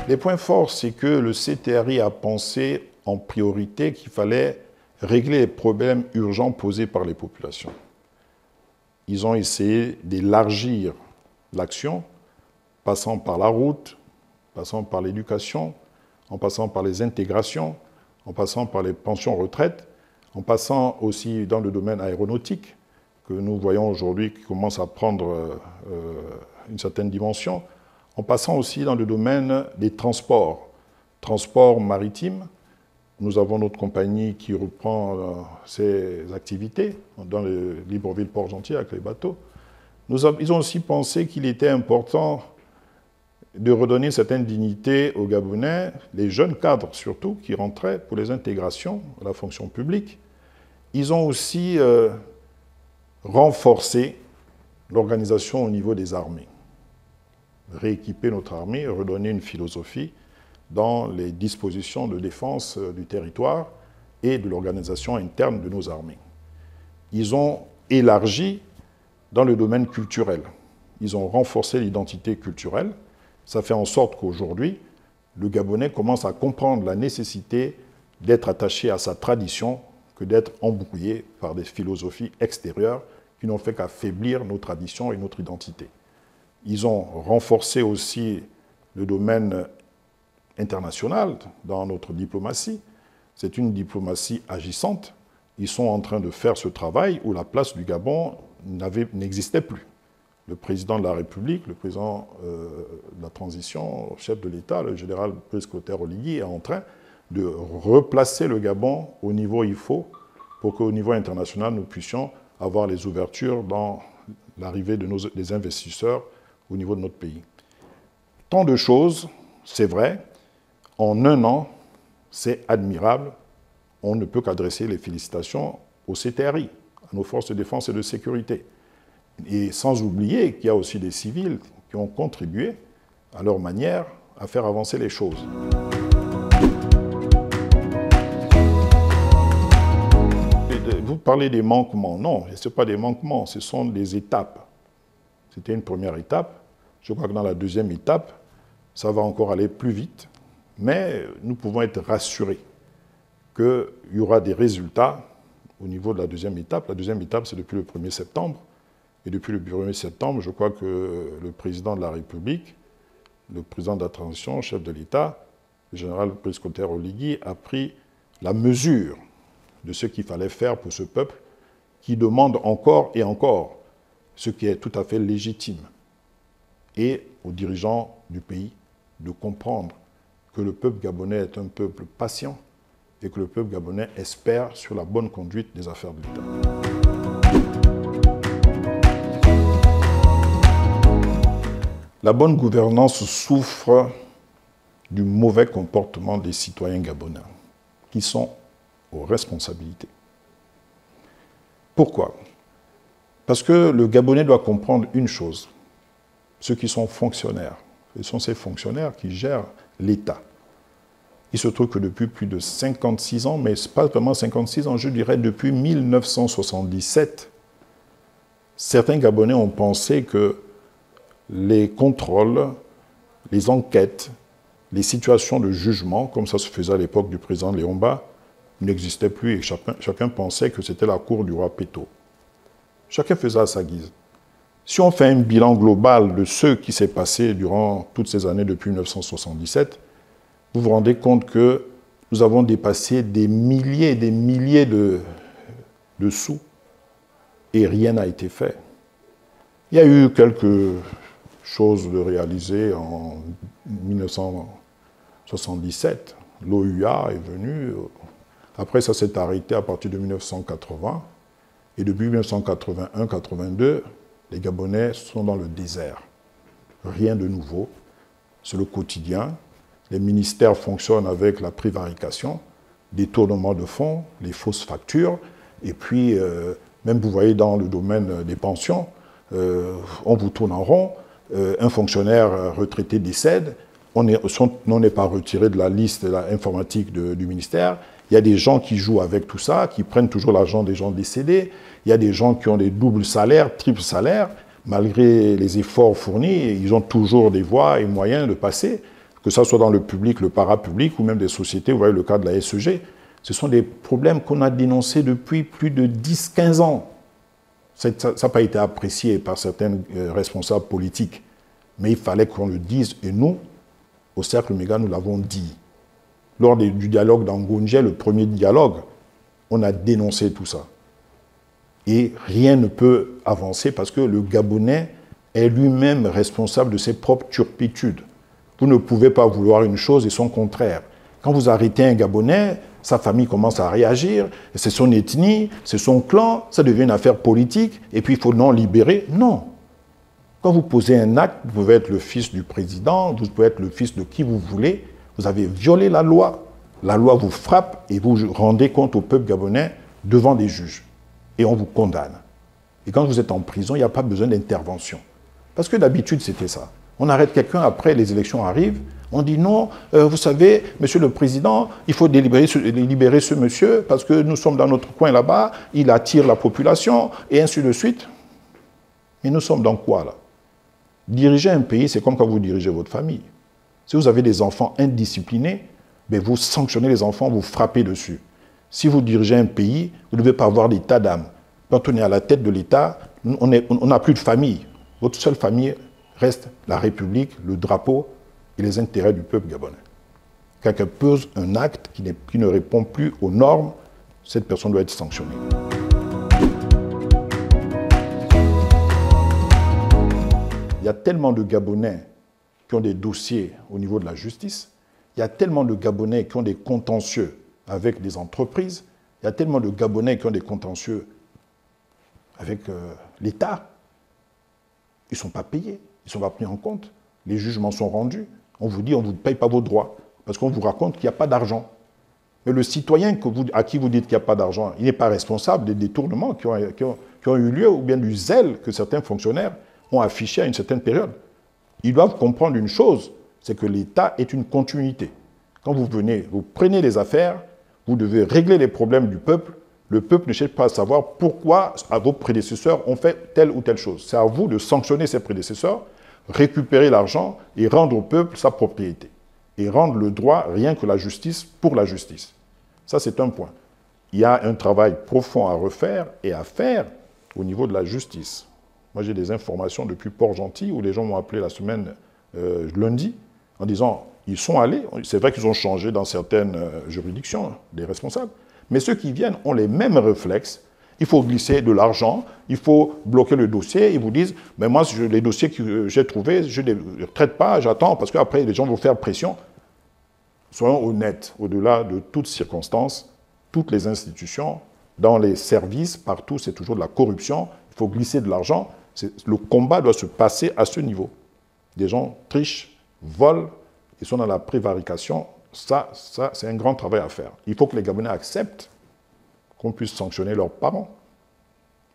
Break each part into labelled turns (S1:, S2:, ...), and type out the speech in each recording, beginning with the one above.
S1: Les points forts, c'est que le CTRI a pensé en priorité qu'il fallait régler les problèmes urgents posés par les populations. Ils ont essayé d'élargir l'action, passant par la route, passant par l'éducation, en passant par les intégrations, en passant par les pensions-retraites, en passant aussi dans le domaine aéronautique, que nous voyons aujourd'hui qui commence à prendre une certaine dimension, en passant aussi dans le domaine des transports maritimes. Nous avons notre compagnie qui reprend ses activités dans le Libreville-Port-Gentil avec les bateaux. Ils ont aussi pensé qu'il était important de redonner certaine dignité aux Gabonais, les jeunes cadres surtout, qui rentraient pour les intégrations à la fonction publique. Ils ont aussi renforcé l'organisation au niveau des armées. Rééquiper notre armée, redonner une philosophie dans les dispositions de défense du territoire et de l'organisation interne de nos armées. Ils ont élargi dans le domaine culturel. Ils ont renforcé l'identité culturelle. Ça fait en sorte qu'aujourd'hui, le Gabonais commence à comprendre la nécessité d'être attaché à sa tradition que d'être embrouillé par des philosophies extérieures qui n'ont fait qu'affaiblir nos traditions et notre identité. Ils ont renforcé aussi le domaine international dans notre diplomatie. C'est une diplomatie agissante. Ils sont en train de faire ce travail où la place du Gabon n'existait plus. Le président de la République, le président de la transition, chef de l'État, le général Brice Clotaire Oligui, est en train de replacer le Gabon au niveau où il faut pour qu'au niveau international, nous puissions avoir les ouvertures dans l'arrivée des investisseurs au niveau de notre pays. Tant de choses, c'est vrai, en un an, c'est admirable. On ne peut qu'adresser les félicitations au CTRI, à nos forces de défense et de sécurité. Et sans oublier qu'il y a aussi des civils qui ont contribué, à leur manière, à faire avancer les choses. Vous parlez des manquements. Non, ce n'est pas des manquements, ce sont des étapes. C'était une première étape. Je crois que dans la deuxième étape, ça va encore aller plus vite. Mais nous pouvons être rassurés qu'il y aura des résultats au niveau de la deuxième étape. La deuxième étape, c'est depuis le 1er septembre. Et depuis le 1er septembre, je crois que le président de la République, le président de la transition, chef de l'État, le général Brice Clotaire Oligui, a pris la mesure de ce qu'il fallait faire pour ce peuple qui demande encore et encore, ce qui est tout à fait légitime. Et aux dirigeants du pays de comprendre que le peuple gabonais est un peuple patient et que le peuple gabonais espère sur la bonne conduite des affaires de l'État. La bonne gouvernance souffre du mauvais comportement des citoyens gabonais, qui sont aux responsabilités. Pourquoi? Parce que le Gabonais doit comprendre une chose. Ceux qui sont fonctionnaires, ce sont ces fonctionnaires qui gèrent l'État. Il se trouve que depuis plus de 56 ans, mais ce n'est pas vraiment 56 ans, je dirais depuis 1977, certains Gabonais ont pensé que les contrôles, les enquêtes, les situations de jugement, comme ça se faisait à l'époque du président Léomba, n'existaient plus et chacun pensait que c'était la cour du roi Péto. Chacun faisait à sa guise. Si on fait un bilan global de ce qui s'est passé durant toutes ces années depuis 1977, vous vous rendez compte que nous avons dépassé des milliers et des milliers de sous et rien n'a été fait. Il y a eu quelques choses de réalisées en 1977. L'OUA est venue. Après, ça s'est arrêté à partir de 1980. Et depuis 1981-82, les Gabonais sont dans le désert. Rien de nouveau. C'est le quotidien. Les ministères fonctionnent avec la prévarication, détournement de fonds, les fausses factures. Et puis, même vous voyez dans le domaine des pensions, on vous tourne en rond. Un fonctionnaire retraité décède. On n'est pas retiré de la liste informatique du ministère. Il Il y a des gens qui jouent avec tout ça, qui prennent toujours l'argent des gens décédés. Il y a des gens qui ont des doubles salaires, triples salaires. Malgré les efforts fournis, ils ont toujours des voies et moyens de passer, que ce soit dans le public, le parapublic ou même des sociétés. Vous voyez le cas de la SEG. Ce sont des problèmes qu'on a dénoncés depuis plus de 10-15 ans. Ça n'a pas été apprécié par certains responsables politiques. Mais il fallait qu'on le dise. Et nous, au Cercle Méga, nous l'avons dit. Lors du dialogue d'Angonje, le premier dialogue, on a dénoncé tout ça. Et rien ne peut avancer parce que le Gabonais est lui-même responsable de ses propres turpitudes. Vous ne pouvez pas vouloir une chose et son contraire. Quand vous arrêtez un Gabonais, sa famille commence à réagir, c'est son ethnie, c'est son clan, ça devient une affaire politique, et puis il faut non libérer. Non. Quand vous posez un acte, vous pouvez être le fils du président, vous pouvez être le fils de qui vous voulez, vous avez violé la loi. La loi vous frappe et vous rendez compte au peuple gabonais devant des juges. Et on vous condamne. Et quand vous êtes en prison, il n'y a pas besoin d'intervention. Parce que d'habitude, c'était ça. On arrête quelqu'un, après les élections arrivent, on dit non, vous savez, monsieur le président, il faut libérer ce monsieur parce que nous sommes dans notre coin là-bas, il attire la population, et ainsi de suite. Mais nous sommes dans quoi là? Diriger un pays, c'est comme quand vous dirigez votre famille. Si vous avez des enfants indisciplinés, ben vous sanctionnez les enfants, vous frappez dessus. Si vous dirigez un pays, vous ne devez pas avoir d'état d'âme. Quand on est à la tête de l'État, on n'a plus de famille. Votre seule famille reste la République, le drapeau et les intérêts du peuple gabonais. Quelqu'un pose un acte qui ne répond plus aux normes, cette personne doit être sanctionnée. Il y a tellement de Gabonais qui ont des dossiers au niveau de la justice, il y a tellement de Gabonais qui ont des contentieux avec des entreprises, il y a tellement de Gabonais qui ont des contentieux avec l'État. Ils ne sont pas payés, ils ne sont pas pris en compte. Les jugements sont rendus. On vous dit, on ne vous paye pas vos droits, parce qu'on vous raconte qu'il n'y a pas d'argent. Mais le citoyen à qui vous dites qu'il n'y a pas d'argent, il n'est pas responsable des détournements qui ont eu lieu, ou bien du zèle que certains fonctionnaires ont affiché à une certaine période. Ils doivent comprendre une chose, c'est que l'État est une continuité. Quand vous venez, vous prenez les affaires, vous devez régler les problèmes du peuple. Le peuple ne cherche pas à savoir pourquoi vos prédécesseurs ont fait telle ou telle chose. C'est à vous de sanctionner ces prédécesseurs, récupérer l'argent et rendre au peuple sa propriété. Et rendre le droit, rien que la justice, pour la justice. Ça, c'est un point. Il y a un travail profond à refaire et à faire au niveau de la justice. Moi, j'ai des informations depuis Port-Gentil, où les gens m'ont appelé la semaine lundi, en disant, ils sont allés, c'est vrai qu'ils ont changé dans certaines juridictions, des responsables, mais ceux qui viennent ont les mêmes réflexes. Il faut glisser de l'argent, il faut bloquer le dossier. Ils vous disent, mais moi, les dossiers que j'ai trouvés, je ne les traite pas, j'attends, parce qu'après, les gens vont faire pression. Soyons honnêtes, au-delà de toutes circonstances, toutes les institutions, dans les services, partout, c'est toujours de la corruption. Il faut glisser de l'argent. Le combat doit se passer à ce niveau. Des gens trichent, volent, ils sont dans la prévarication. Ça c'est un grand travail à faire. Il faut que les Gabonais acceptent qu'on puisse sanctionner leurs parents.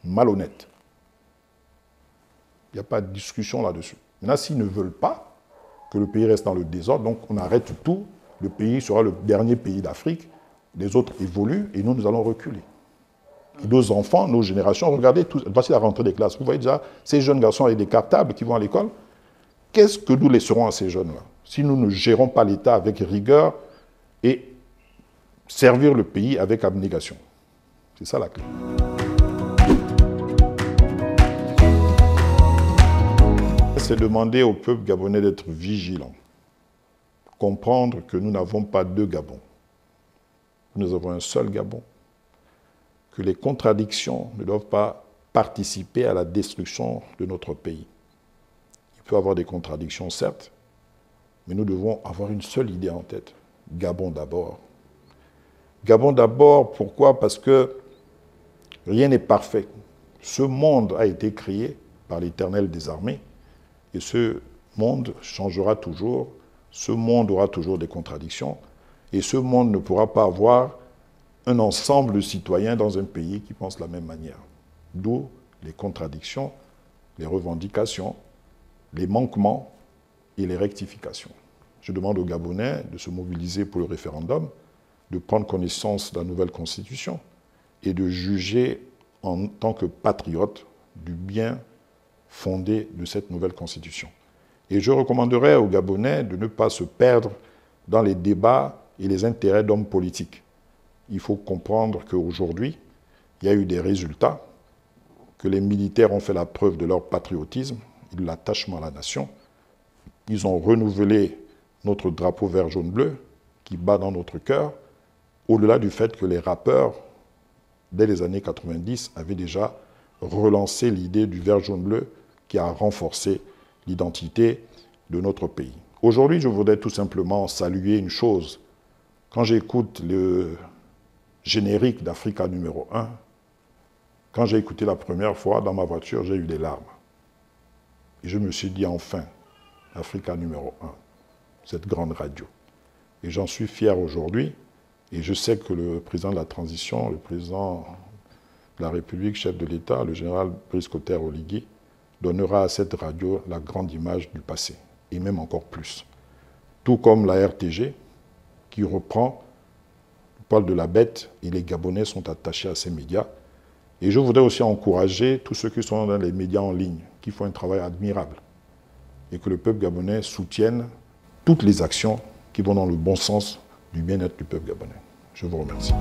S1: Malhonnêtes. Il n'y a pas de discussion là-dessus. Maintenant, s'ils ne veulent pas que le pays reste dans le désordre, donc on arrête tout, le pays sera le dernier pays d'Afrique, les autres évoluent et nous allons reculer. Et nos enfants, nos générations, regardez, voici la rentrée des classes. Vous voyez déjà ces jeunes garçons avec des cartables qui vont à l'école. Qu'est-ce que nous laisserons à ces jeunes-là si nous ne gérons pas l'État avec rigueur et servir le pays avec abnégation? C'est ça la clé. C'est demander au peuple gabonais d'être vigilant. Comprendre que nous n'avons pas deux Gabons. Nous avons un seul Gabon. Que les contradictions ne doivent pas participer à la destruction de notre pays. Il peut y avoir des contradictions, certes, mais nous devons avoir une seule idée en tête. Gabon d'abord. Gabon d'abord, pourquoi? Parce que rien n'est parfait. Ce monde a été créé par l'Éternel des armées, et ce monde changera toujours, ce monde aura toujours des contradictions, et ce monde ne pourra pas avoir un ensemble de citoyens dans un pays qui pensent de la même manière. D'où les contradictions, les revendications, les manquements et les rectifications. Je demande aux Gabonais de se mobiliser pour le référendum, de prendre connaissance de la nouvelle Constitution et de juger en tant que patriote du bien fondé de cette nouvelle Constitution. Et je recommanderais aux Gabonais de ne pas se perdre dans les débats et les intérêts d'hommes politiques. Il faut comprendre qu'aujourd'hui, il y a eu des résultats, que les militaires ont fait la preuve de leur patriotisme et de l'attachement à la nation. Ils ont renouvelé notre drapeau vert, jaune, bleu, qui bat dans notre cœur, au-delà du fait que les rappeurs, dès les années 90, avaient déjà relancé l'idée du vert, jaune, bleu, qui a renforcé l'identité de notre pays. Aujourd'hui, je voudrais tout simplement saluer une chose. Quand j'écoute le générique d'Africa numéro 1, quand j'ai écouté la première fois dans ma voiture, j'ai eu des larmes. Et je me suis dit enfin, Africa numéro 1, cette grande radio. Et j'en suis fier aujourd'hui. Et je sais que le président de la transition, le président de la République, chef de l'État, le général Brice Clotaire Oligui, donnera à cette radio la grande image du passé, et même encore plus. Tout comme la RTG, qui reprend le poil de la bête, et les Gabonais sont attachés à ces médias. Et je voudrais aussi encourager tous ceux qui sont dans les médias en ligne, qui font un travail admirable, et que le peuple gabonais soutienne toutes les actions qui vont dans le bon sens du bien-être du peuple gabonais. Je vous remercie.